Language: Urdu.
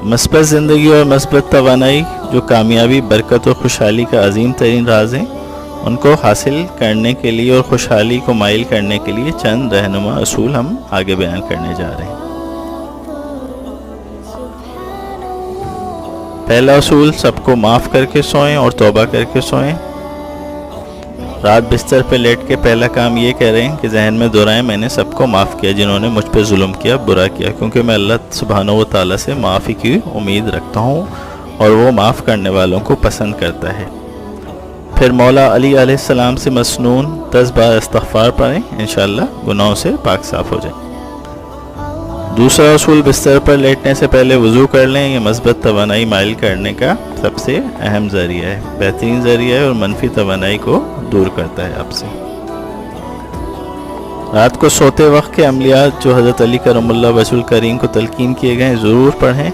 مثبت زندگی اور مثبت توانائی جو کامیابی، برکت اور خوشحالی کا عظیم ترین راز ہیں، ان کو حاصل کرنے کے لیے اور خوشحالی کو مائل کرنے کے لیے چند رہنما اصول ہم آگے بیان کرنے جا رہے ہیں۔ پہلا اصول، سب کو معاف کر کے سوئیں اور توبہ کر کے سوئیں۔ رات بستر پہ لیٹ کے پہلا کام یہ کریں کہ ذہن میں دہرائیں، میں نے سب کو معاف کیا جنہوں نے مجھ پہ ظلم کیا، برا کیا، کیونکہ میں اللہ سبحانہ و تعالیٰ سے معافی کی امید رکھتا ہوں اور وہ معاف کرنے والوں کو پسند کرتا ہے۔ پھر مولا علی علیہ السلام سے مسنون 10 بار استغفار پڑھیں، انشاءاللہ گناہوں سے پاک صاف ہو جائیں۔ دوسرا اصول، بستر پر لیٹنے سے پہلے وضو کر لیں، یہ مثبت توانائی مائل کرنے کا سب سے اہم ذریعہ ہے، بہترین ذریعہ ہے اور منفی توانائی کو دور کرتا ہے آپ سے۔ رات کو سوتے وقت کے عملیات جو حضرت علی کرم اللہ وجہ الکریم کو تلقین کیے گئے ضرور پڑھیں۔